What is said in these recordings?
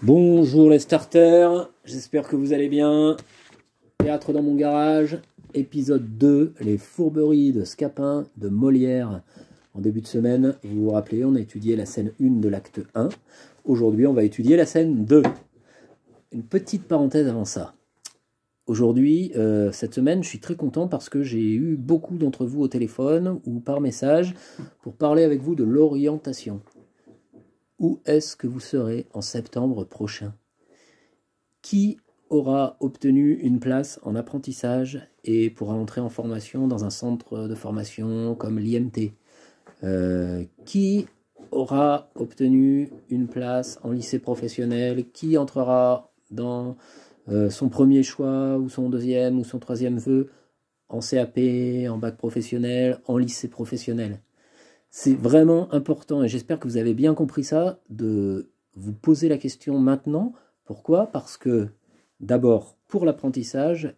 Bonjour les starters, j'espère que vous allez bien. Théâtre dans mon garage, épisode 2, les fourberies de Scapin de Molière. En début de semaine, vous vous rappelez, on a étudié la scène 1 de l'acte 1. Aujourd'hui, on va étudier la scène 2. Une petite parenthèse avant ça. Aujourd'hui, cette semaine, je suis très content parce que j'ai eu beaucoup d'entre vous au téléphone ou par message pour parler avec vous de l'orientation. Où est-ce que vous serez en septembre prochain? Qui aura obtenu une place en apprentissage et pourra entrer en formation dans un centre de formation comme l'IMT? Qui aura obtenu une place en lycée professionnel? Qui entrera dans son premier choix ou son deuxième ou son troisième vœu en CAP, en bac professionnel, en lycée professionnel? C'est vraiment important, et j'espère que vous avez bien compris ça, de vous poser la question maintenant. Pourquoi? Parce que, d'abord, pour l'apprentissage,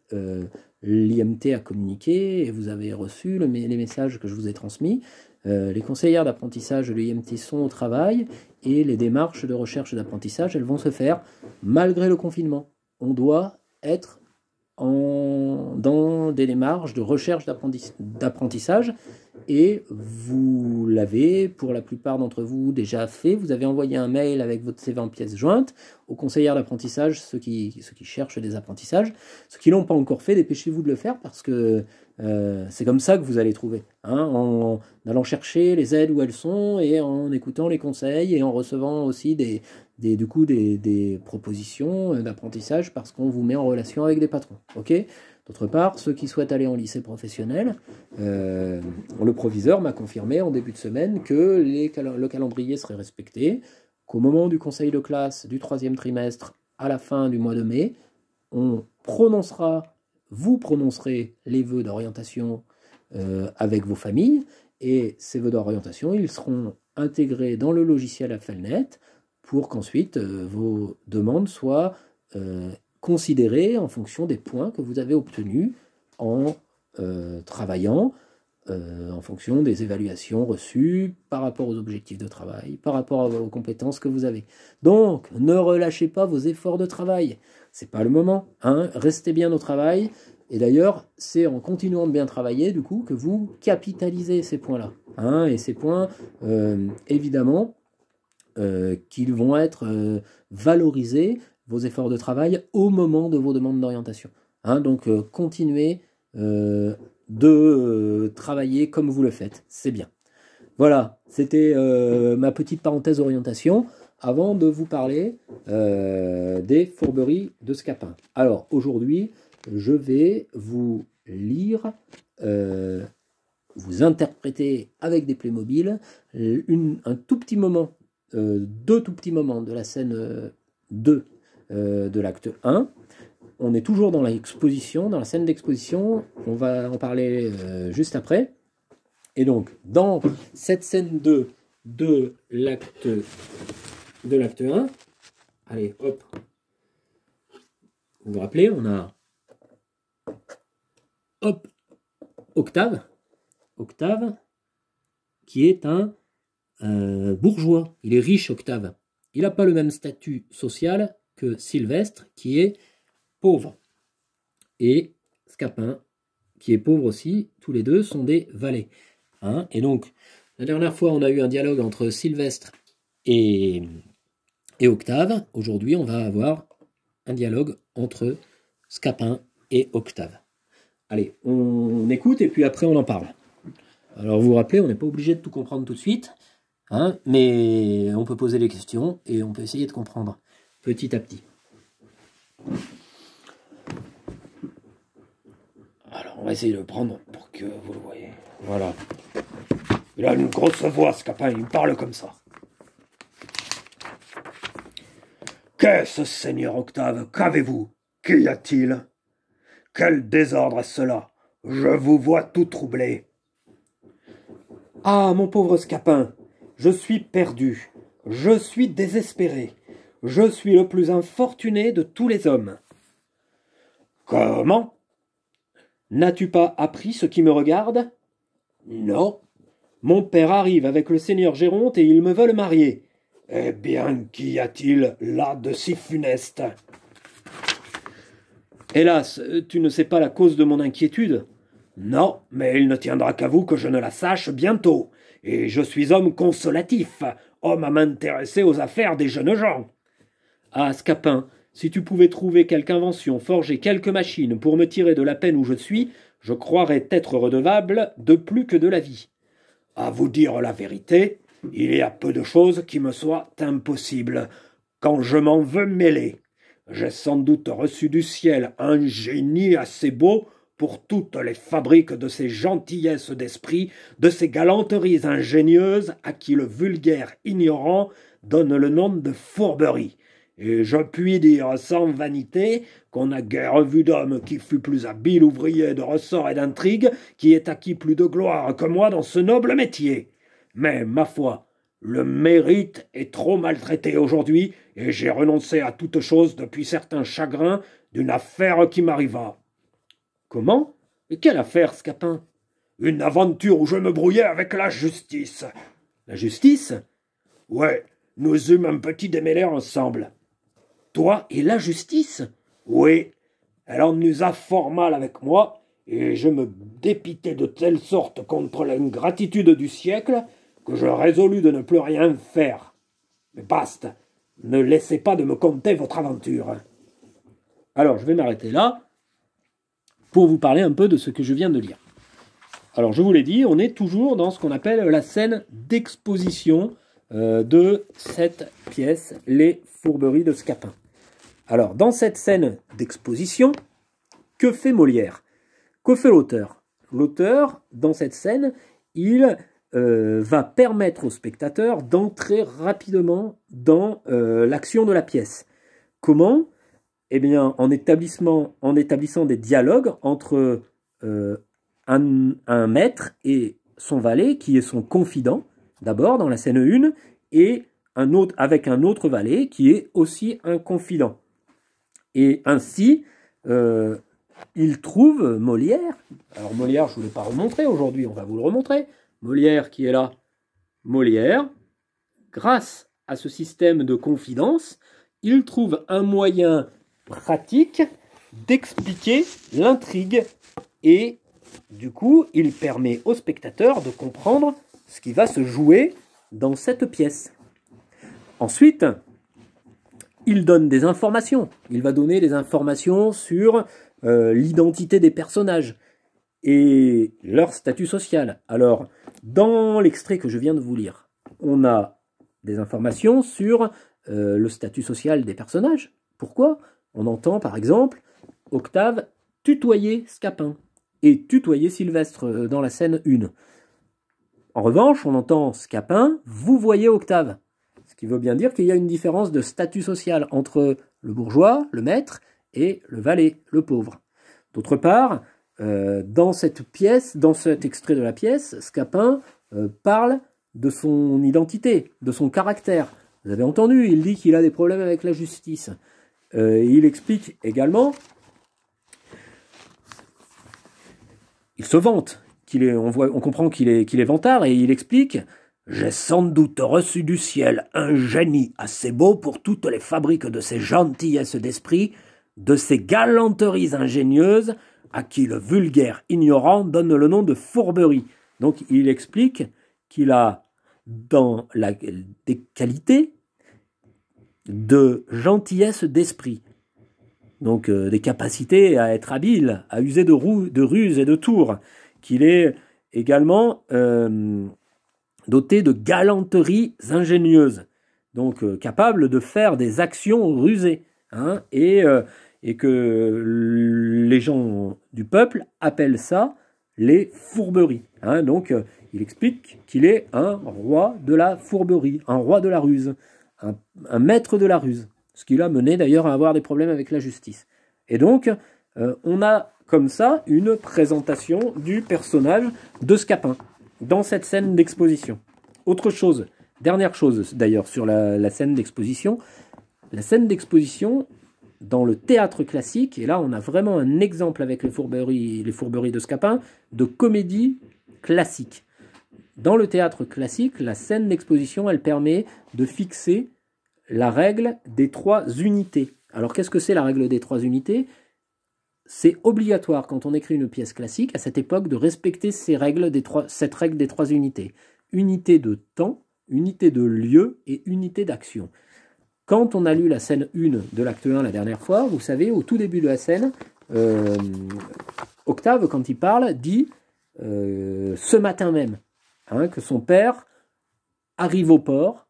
l'IMT a communiqué, et vous avez reçu les messages que je vous ai transmis. Les conseillères d'apprentissage de l'IMT sont au travail, et les démarches de recherche d'apprentissage, elles vont se faire malgré le confinement. On doit être dans des démarches de recherche d'apprentissage, et vous l'avez pour la plupart d'entre vous déjà fait. Vous avez envoyé un mail avec votre CV en pièce jointe aux conseillères d'apprentissage, ceux qui cherchent des apprentissages. Ceux qui ne l'ont pas encore fait, dépêchez-vous de le faire parce que c'est comme ça que vous allez trouver, en allant chercher les aides où elles sont et en écoutant les conseils et en recevant aussi des propositions d'apprentissage parce qu'on vous met en relation avec des patrons. Ok ? D'autre part, ceux qui souhaitent aller en lycée professionnel, le proviseur m'a confirmé en début de semaine que le calendrier serait respecté, qu'au moment du conseil de classe du 3e trimestre, à la fin du mois de mai, vous prononcerez les vœux d'orientation avec vos familles, et ces vœux d'orientation, ils seront intégrés dans le logiciel Affelnet pour qu'ensuite vos demandes soient considérées en fonction des points que vous avez obtenus en travaillant, en fonction des évaluations reçues par rapport aux objectifs de travail, par rapport aux compétences que vous avez. Donc, ne relâchez pas vos efforts de travail. C'est pas le moment, restez bien au travail. Et d'ailleurs, c'est en continuant de bien travailler, du coup, que vous capitalisez ces points-là. Et ces points, évidemment, qu'ils vont être valorisés, vos efforts de travail, au moment de vos demandes d'orientation. Donc, continuez de travailler comme vous le faites. C'est bien. Voilà, c'était ma petite parenthèse orientation avant de vous parler des fourberies de Scapin. Alors, aujourd'hui, je vais vous lire, vous interpréter avec des Playmobil un tout petit moment, deux tout petits moments de la scène 2 de l'acte 1. On est toujours dans l'exposition, dans la scène d'exposition, on va en parler juste après. Et donc, dans cette scène 2 de l'acte 1, allez, hop, vous vous rappelez, on a Octave, qui est un bourgeois. Il est riche, Octave. Il n'a pas le même statut social que Sylvestre, qui est pauvre. Et Scapin, qui est pauvre aussi. Tous les deux sont des valets. Et donc, la dernière fois, on a eu un dialogue entre Sylvestre et Octave. Aujourd'hui, on va avoir un dialogue entre Scapin et Octave. Allez, on écoute et puis après on en parle. Alors vous vous rappelez, on n'est pas obligé de tout comprendre tout de suite, mais on peut poser des questions et on peut essayer de comprendre petit à petit. Alors on va essayer de le prendre pour que vous le voyez. Voilà. Il a une grosse voix, Scapin, il parle comme ça. Qu'est-ce, Seigneur Octave? Qu'avez-vous? Qu'y a-t-il? Quel désordre est cela? Je vous vois tout troublé. Ah, mon pauvre Scapin, je suis perdu, je suis désespéré, je suis le plus infortuné de tous les hommes. Comment? N'as-tu pas appris ce qui me regarde? Non. Mon père arrive avec le seigneur Géronte et ils me veulent marier. Eh bien, qu'y a-t-il là de si funeste? Hélas, tu ne sais pas la cause de mon inquiétude. Non, mais il ne tiendra qu'à vous que je ne la sache bientôt. Et je suis homme consolatif, homme à m'intéresser aux affaires des jeunes gens. Ah, Scapin, si tu pouvais trouver quelque invention, forger quelques machines pour me tirer de la peine où je suis, je croirais être redevable de plus que de la vie. À vous dire la vérité, il y a peu de choses qui me soient impossibles, quand je m'en veux mêler. J'ai sans doute reçu du ciel un génie assez beau pour toutes les fabriques de ces gentillesses d'esprit, de ces galanteries ingénieuses à qui le vulgaire ignorant donne le nom de fourberie. Et je puis dire sans vanité qu'on n'a guère vu d'homme qui fût plus habile ouvrier de ressort et d'intrigue, qui ait acquis plus de gloire que moi dans ce noble métier. Mais, ma foi, le mérite est trop maltraité aujourd'hui, et j'ai renoncé à toute chose depuis certains chagrins d'une affaire qui m'arriva. Comment? Et quelle affaire, Scapin? Une aventure où je me brouillais avec la justice. La justice? Ouais, nous eûmes un petit démêlé ensemble. Toi et la justice? Oui, elle en usa fort mal avec moi, et je me dépitai de telle sorte contre l'ingratitude du siècle que je résolus de ne plus rien faire. Mais basta, ne laissez pas de me conter votre aventure. Alors, je vais m'arrêter là pour vous parler un peu de ce que je viens de lire. Alors, je vous l'ai dit, on est toujours dans ce qu'on appelle la scène d'exposition de cette pièce, Les Fourberies de Scapin. Alors, dans cette scène d'exposition, que fait Molière? Que fait l'auteur? L'auteur, dans cette scène, il va permettre au spectateur d'entrer rapidement dans l'action de la pièce. Comment? Eh bien, en établissant des dialogues entre un maître et son valet, qui est son confident, d'abord dans la scène 1, et avec un autre valet qui est aussi un confident. Et ainsi, il trouve Molière. Alors Molière, je ne vous l'ai pas remontré aujourd'hui, on va vous le remontrer. Molière qui est là. Molière, grâce à ce système de confidence, il trouve un moyen pratique d'expliquer l'intrigue et du coup, il permet au spectateur de comprendre ce qui va se jouer dans cette pièce. Ensuite, il donne des informations. Il va donner des informations sur l'identité des personnages et leur statut social. Alors, dans l'extrait que je viens de vous lire, on a des informations sur le statut social des personnages. Pourquoi? On entend par exemple Octave tutoyer Scapin et tutoyer Sylvestre dans la scène 1. En revanche, on entend Scapin, vous voyez Octave. Ce qui veut bien dire qu'il y a une différence de statut social entre le bourgeois, le maître, et le valet, le pauvre. D'autre part, dans cette pièce, dans cet extrait de la pièce, Scapin parle de son identité, de son caractère. Vous avez entendu, il dit qu'il a des problèmes avec la justice. Il explique également, il se vante, on comprend qu'il est vantard, et il explique « J'ai sans doute reçu du ciel un génie assez beau pour toutes les fabriques de ces gentillesses d'esprit, de ces galanteries ingénieuses, à qui le vulgaire ignorant donne le nom de fourberie. » Donc il explique qu'il a des qualités de gentillesse d'esprit, donc des capacités à être habile, à user de ruse et de tours, qu'il est également doté de galanteries ingénieuses, donc capable de faire des actions rusées, hein, et que les gens du peuple appellent ça les fourberies. Hein, donc il explique qu'il est un roi de la fourberie, un roi de la ruse, un maître de la ruse, ce qui l'a mené d'ailleurs à avoir des problèmes avec la justice. Et donc, on a comme ça une présentation du personnage de Scapin dans cette scène d'exposition. Autre chose, dernière chose d'ailleurs sur la scène d'exposition, dans le théâtre classique, et là on a vraiment un exemple avec les fourberies de Scapin, de comédie classique. dans le théâtre classique, la scène d'exposition, elle permet de fixer la règle des 3 unités. Alors, qu'est-ce que c'est la règle des 3 unités? C'est obligatoire, quand on écrit une pièce classique, à cette époque, de respecter cette règle des 3 unités. Unité de temps, unité de lieu et unité d'action. Quand on a lu la scène 1 de l'acte 1 la dernière fois, vous savez, au tout début de la scène, Octave, quand il parle, dit ce matin même, hein, que son père arrive au port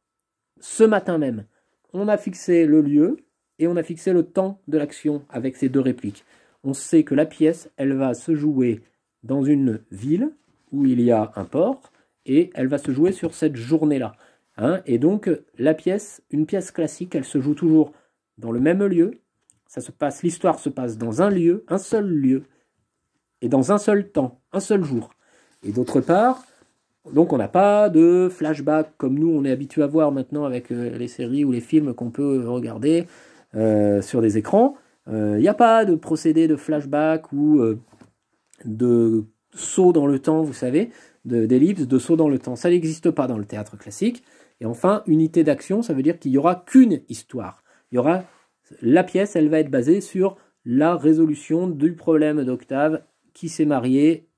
ce matin même. On a fixé le lieu et on a fixé le temps de l'action avec ces 2 répliques. On sait que la pièce, elle va se jouer dans une ville où il y a un port et elle va se jouer sur cette journée-là. Hein, et donc, une pièce classique, elle se joue toujours dans le même lieu. L'histoire se passe dans un lieu, un seul lieu, et dans un seul temps, un seul jour. Et d'autre part, donc on n'a pas de flashback comme nous on est habitué à voir maintenant avec les séries ou les films qu'on peut regarder sur des écrans. Il n'y a pas de procédé de flashback ou de saut dans le temps, vous savez, d'ellipse, de saut dans le temps. Ça n'existe pas dans le théâtre classique. Et enfin, unité d'action, ça veut dire qu'il n'y aura qu'une histoire. La pièce, elle va être basée sur la résolution du problème d'Octave qui s'est marié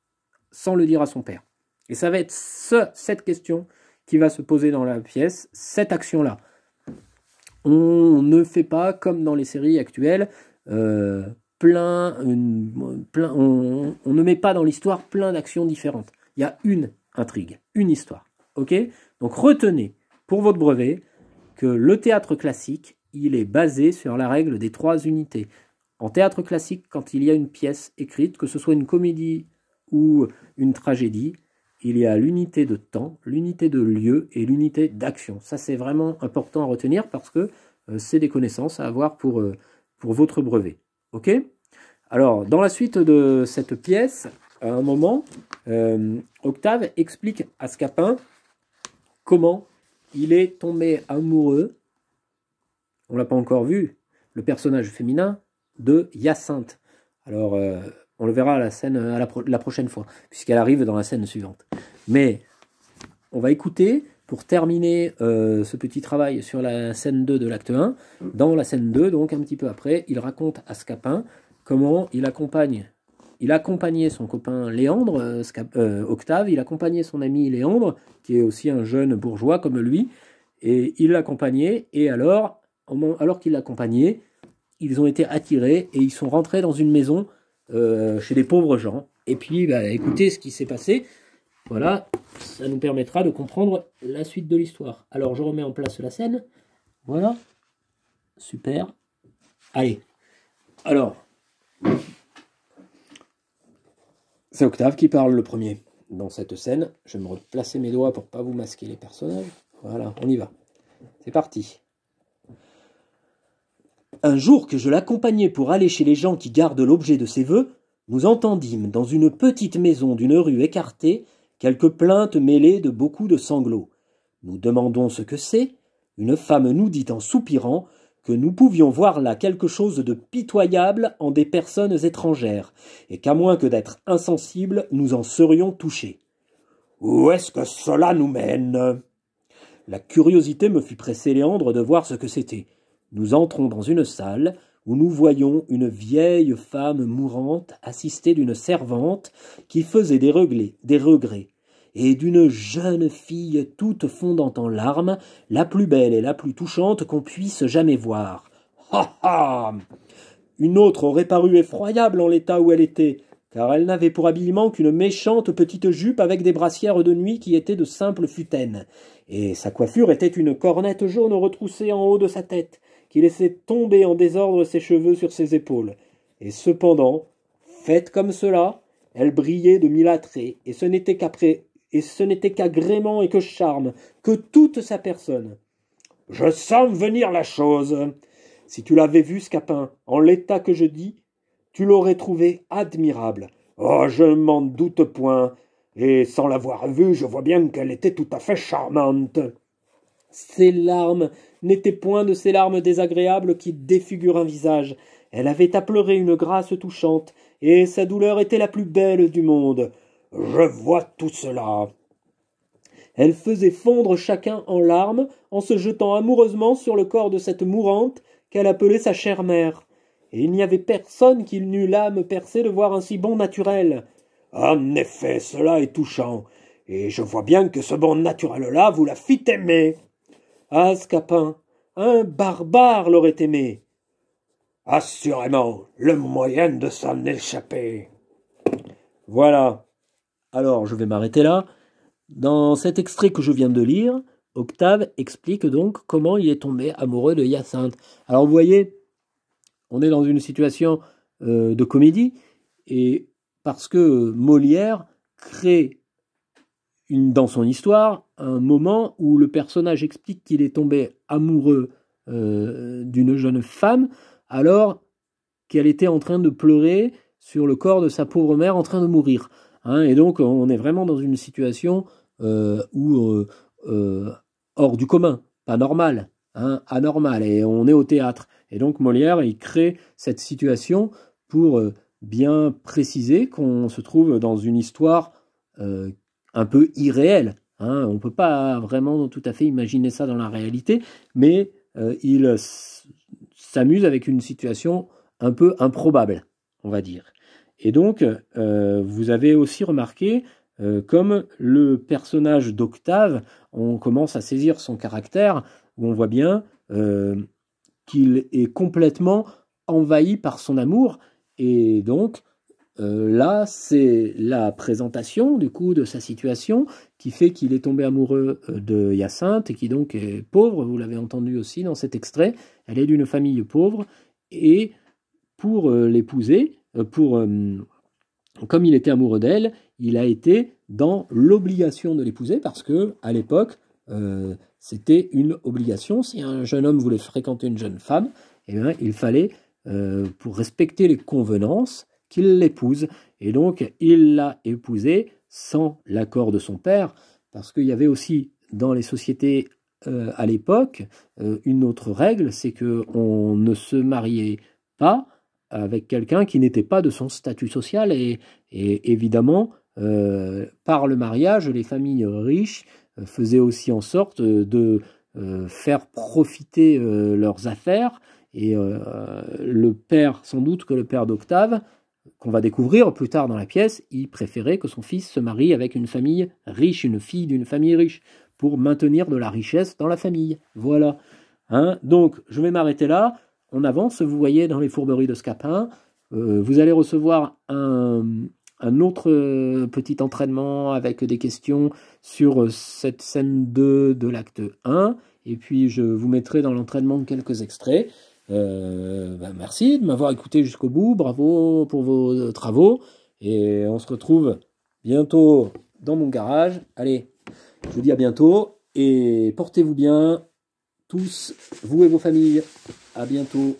sans le dire à son père. Et ça va être cette question qui va se poser dans la pièce, cette action-là. On ne fait pas, comme dans les séries actuelles, on ne met pas dans l'histoire plein d'actions différentes. Il y a une intrigue, une histoire. Ok? Donc retenez, pour votre brevet, que le théâtre classique, il est basé sur la règle des 3 unités. En théâtre classique, quand il y a une pièce écrite, que ce soit une comédie ou une tragédie, il y a l'unité de temps, l'unité de lieu et l'unité d'action. Ça, c'est vraiment important à retenir parce que c'est des connaissances à avoir pour votre brevet. Ok? Alors, dans la suite de cette pièce, à un moment, Octave explique à Scapin comment il est tombé amoureux, on ne l'a pas encore vu, le personnage féminin de Hyacinthe. Alors, on le verra à la scène la prochaine fois, puisqu'elle arrive dans la scène suivante. Mais on va écouter, pour terminer ce petit travail sur la scène 2 de l'acte 1, dans la scène 2, donc un petit peu après, il raconte à Scapin comment il accompagnait son copain Léandre, Octave, il accompagnait son ami Léandre, qui est aussi un jeune bourgeois comme lui, et il l'accompagnait, et alors qu'il l'accompagnait, ils ont été attirés et ils sont rentrés dans une maison chez des pauvres gens. Et puis, écoutez ce qui s'est passé. Voilà, ça nous permettra de comprendre la suite de l'histoire. Alors, je remets en place la scène. Voilà. Super. Allez. Alors, c'est Octave qui parle le premier dans cette scène. Je vais me replacer mes doigts pour ne pas vous masquer les personnages. Voilà, on y va. C'est parti. Un jour que je l'accompagnais pour aller chez les gens qui gardent l'objet de ses vœux, nous entendîmes, dans une petite maison d'une rue écartée, quelques plaintes mêlées de beaucoup de sanglots. Nous demandons ce que c'est. Une femme nous dit en soupirant que nous pouvions voir là quelque chose de pitoyable en des personnes étrangères, et qu'à moins que d'être insensibles, nous en serions touchés. Où est-ce que cela nous mène? La curiosité me fit presser Léandre de voir ce que c'était. Nous entrons dans une salle où nous voyons une vieille femme mourante assistée d'une servante qui faisait des regrets, et d'une jeune fille toute fondant en larmes, la plus belle et la plus touchante qu'on puisse jamais voir. Ha ha! Une autre aurait paru effroyable en l'état où elle était, car elle n'avait pour habillement qu'une méchante petite jupe avec des brassières de nuit qui étaient de simples futaines, et sa coiffure était une cornette jaune retroussée en haut de sa tête, qui laissait tomber en désordre ses cheveux sur ses épaules. Et cependant, faite comme cela, elle brillait de mille attraits, et ce n'était qu'agrément et que charme, que toute sa personne. Je sens venir la chose. Si tu l'avais vue, Scapin, en l'état que je dis, tu l'aurais trouvée admirable. Oh, je m'en doute point, et sans l'avoir vue, je vois bien qu'elle était tout à fait charmante. Ses larmes n'étaient point de ces larmes désagréables qui défigurent un visage. Elle avait à pleurer une grâce touchante, et sa douleur était la plus belle du monde. Je vois tout cela. Elle faisait fondre chacun en larmes en se jetant amoureusement sur le corps de cette mourante qu'elle appelait sa chère mère. Et il n'y avait personne qui n'eût l'âme percée de voir un si bon naturel. En effet, cela est touchant, et je vois bien que ce bon naturel-là vous la fit aimer. Ah, Scapin, un barbare l'aurait aimé. Assurément, le moyen de s'en échapper. Voilà. Alors, je vais m'arrêter là. Dans cet extrait que je viens de lire, Octave explique donc comment il est tombé amoureux de Hyacinthe. Alors, vous voyez, on est dans une situation de comédie, et parce que Molière crée dans son histoire un moment où le personnage explique qu'il est tombé amoureux d'une jeune femme alors qu'elle était en train de pleurer sur le corps de sa pauvre mère en train de mourir. Et donc on est vraiment dans une situation hors du commun, pas normal, anormal, et on est au théâtre. Et donc Molière, il crée cette situation pour bien préciser qu'on se trouve dans une histoire un peu irréelle. On ne peut pas vraiment tout à fait imaginer ça dans la réalité, mais il s'amuse avec une situation un peu improbable, on va dire. Et donc, vous avez aussi remarqué, comme le personnage d'Octave, on commence à saisir son caractère, où on voit bien qu'il est complètement envahi par son amour, et donc là, c'est la présentation du coup de sa situation qui fait qu'il est tombé amoureux de Hyacinthe et qui donc est pauvre, vous l'avez entendu aussi dans cet extrait, elle est d'une famille pauvre et pour l'épouser, comme il était amoureux d'elle, il a été dans l'obligation de l'épouser parce que à l'époque, c'était une obligation. Si un jeune homme voulait fréquenter une jeune femme, eh bien, il fallait, pour respecter les convenances, qu'il l'épouse. Et donc, il l'a épousée sans l'accord de son père, parce qu'il y avait aussi dans les sociétés à l'époque une autre règle, c'est qu'on ne se mariait pas avec quelqu'un qui n'était pas de son statut social. Et évidemment, par le mariage, les familles riches faisaient aussi en sorte de faire profiter leurs affaires. Et le père, sans doute que le père d'Octave, qu'on va découvrir plus tard dans la pièce, il préférait que son fils se marie avec une famille riche, une fille d'une famille riche, pour maintenir de la richesse dans la famille. Voilà. Donc, je vais m'arrêter là. On avance, vous voyez, dans les fourberies de Scapin. Vous allez recevoir un autre petit entraînement avec des questions sur cette scène 2 de l'acte 1. Et puis, je vous mettrai dans l'entraînement quelques extraits. Merci de m'avoir écouté jusqu'au bout. Bravo pour vos travaux. Et on se retrouve bientôt dans mon garage. Allez, je vous dis à bientôt. Et portez-vous bien, tous, vous et vos familles. À bientôt.